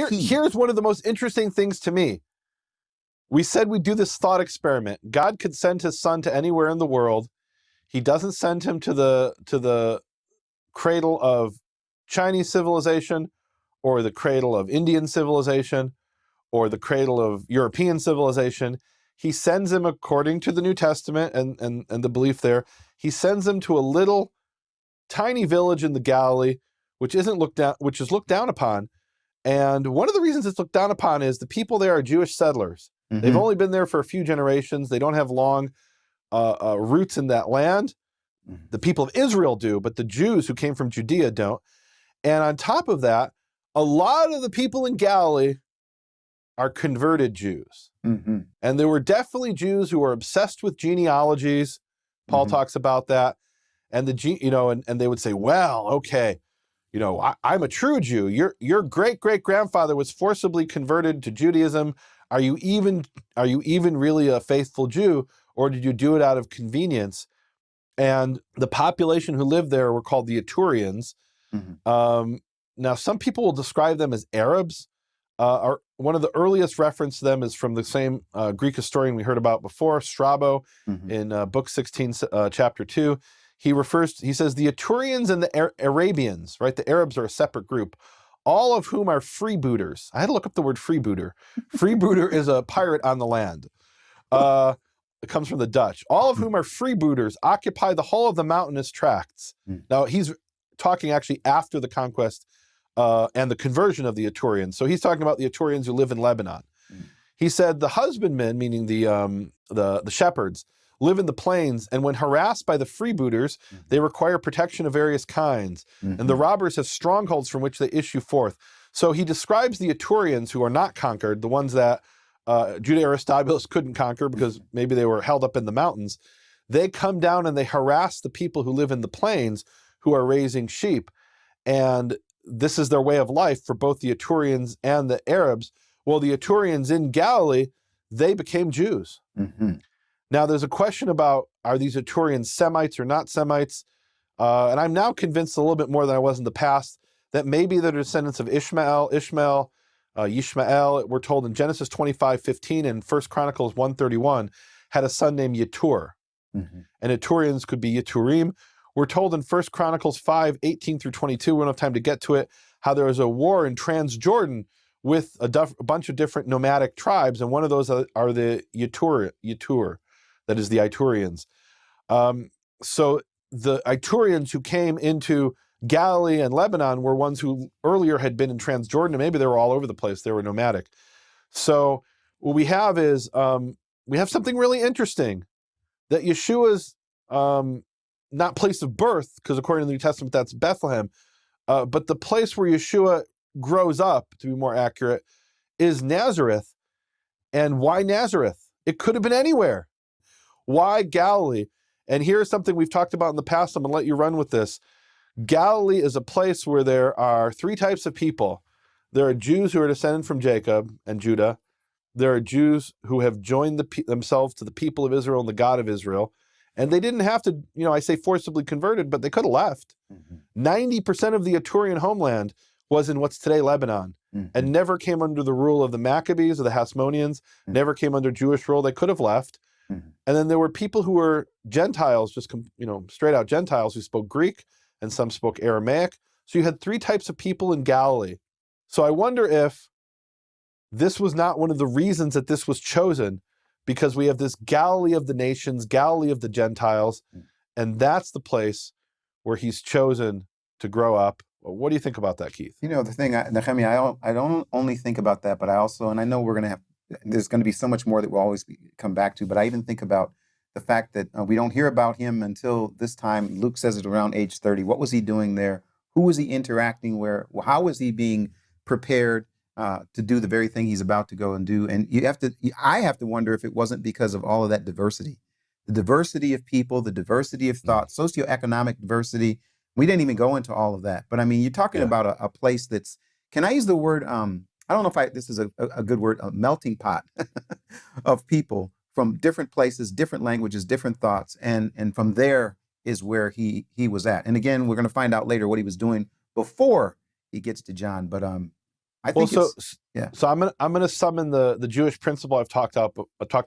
key. Here's one of the most interesting things to me. We said we'd do this thought experiment. God could send his son to anywhere in the world. He doesn't send him to the cradle of Chinese civilization or the cradle of Indian civilization or the cradle of European civilization. He sends him, according to the New Testament and the belief there, he sends him to a little tiny village in the Galilee, which is looked down upon. And one of the reasons it's looked down upon is the people there are Jewish settlers. Mm-hmm. They've only been there for a few generations. They don't have long roots in that land. Mm-hmm. The people of Israel do, but the Jews who came from Judea don't. And on top of that, a lot of the people in Galilee are converted Jews. Mm-hmm. And there were definitely Jews who were obsessed with genealogies. Paul talks about that. And and they would say, well, okay, I'm a true Jew. Your great-great-grandfather was forcibly converted to Judaism. Are you even really a faithful Jew, or did you do it out of convenience? And the population who lived there were called the Etrurians. Mm-hmm. Now, some people will describe them as Arabs. One of the earliest reference to them is from the same Greek historian we heard about before, Strabo, in Book 16, Chapter 2. He says the Etrurians and the Arabians, right? The Arabs are a separate group, all of whom are freebooters. I had to look up the word freebooter. Freebooter is a pirate on the land. It comes from the Dutch. All of whom are freebooters, occupy the whole of the mountainous tracts. Now, he's talking actually after the conquest and the conversion of the Etrurians. So he's talking about the Etrurians who live in Lebanon. He said the husbandmen, meaning the shepherds, live in the plains, and when harassed by the freebooters, they require protection of various kinds. And the robbers have strongholds from which they issue forth. So he describes the Etrurians who are not conquered, the ones that Judah Aristobulus couldn't conquer because maybe they were held up in the mountains. They come down and they harass the people who live in the plains who are raising sheep. And this is their way of life for both the Etrurians and the Arabs. Well, the Etrurians in Galilee, they became Jews. Mm-hmm. Now, there's a question about, are these Etrurians Semites or not Semites? And I'm now convinced a little bit more than I was in the past that maybe they're descendants of Ishmael, Yishmael, we're told in Genesis 25:15 and 1 Chronicles 1:31, had a son named Yetur. Mm-hmm. And Etrurians could be Yeturim. We're told in 1 Chronicles 5:18 through 22, we don't have time to get to it, how there was a war in Transjordan with a bunch of different nomadic tribes, and one of those are the Yetur. That is the Iturians. So the Iturians who came into Galilee and Lebanon were ones who earlier had been in Transjordan, and maybe they were all over the place. They were nomadic. So what we have is, we have something really interesting, that Yeshua's not place of birth, because according to the New Testament, that's Bethlehem, but the place where Yeshua grows up, to be more accurate, is Nazareth. And why Nazareth? It could have been anywhere. Why Galilee? And here's something we've talked about in the past. I'm going to let you run with this. Galilee is a place where there are three types of people. There are Jews who are descended from Jacob and Judah. There are Jews who have joined themselves to the people of Israel and the God of Israel. And they didn't have to, I say forcibly converted, but they could have left. Mm-hmm. 90% of the Etrurian homeland was in what's today Lebanon, and never came under the rule of the Maccabees or the Hasmoneans, never came under Jewish rule. They could have left. And then there were people who were Gentiles, just straight out Gentiles who spoke Greek, and some spoke Aramaic. So you had three types of people in Galilee. So I wonder if this was not one of the reasons that this was chosen, because we have this Galilee of the nations, Galilee of the Gentiles, and that's the place where he's chosen to grow up. What do you think about that, Keith? The thing, Nehemia, I don't only think about that, but I also, and I know there's going to be so much more that we'll always come back to, but I even think about the fact that we don't hear about him until this time. Luke says it around age 30. What was he doing there? Who was he interacting with? How was he being prepared to do the very thing he's about to go and do? And I have to wonder if it wasn't because of all of that diversity, the diversity of people, the diversity of thought, socioeconomic diversity. We didn't even go into all of that. But I mean, you're talking about a place that's, can I use the word, I don't know if this is a good word, a melting pot of people from different places, different languages, different thoughts. And from there is where he was at. And again, we're going to find out later what he was doing before he gets to John. But I Well, think it's yeah. so I'm gonna summon the Jewish principle I've talked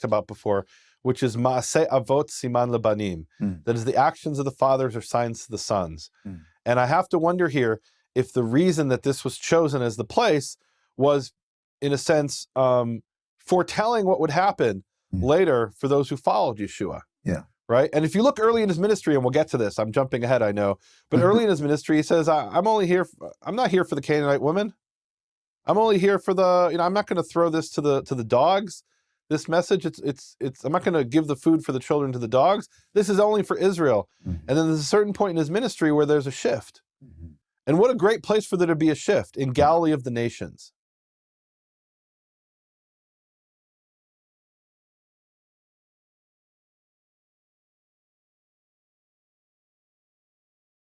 about before, which is Maaseh Avot Siman Lebanim. Mm, That is, the actions of the fathers are signs to the sons. mm, And I have to wonder here if the reason that this was chosen as the place was, in a sense, foretelling what would happen mm, later for those who followed Yeshua. yeah. Right. And if you look early in his ministry, and we'll get to this, I'm jumping ahead, I know, but early in his ministry, he says, I'm not here for the Canaanite woman. I'm only here for I'm not going to throw this to the dogs. This message, I'm not going to give the food for the children to the dogs. This is only for Israel. Mhm, And then there's a certain point in his ministry where there's a shift. mhm, And what a great place for there to be a shift in Galilee of the nations.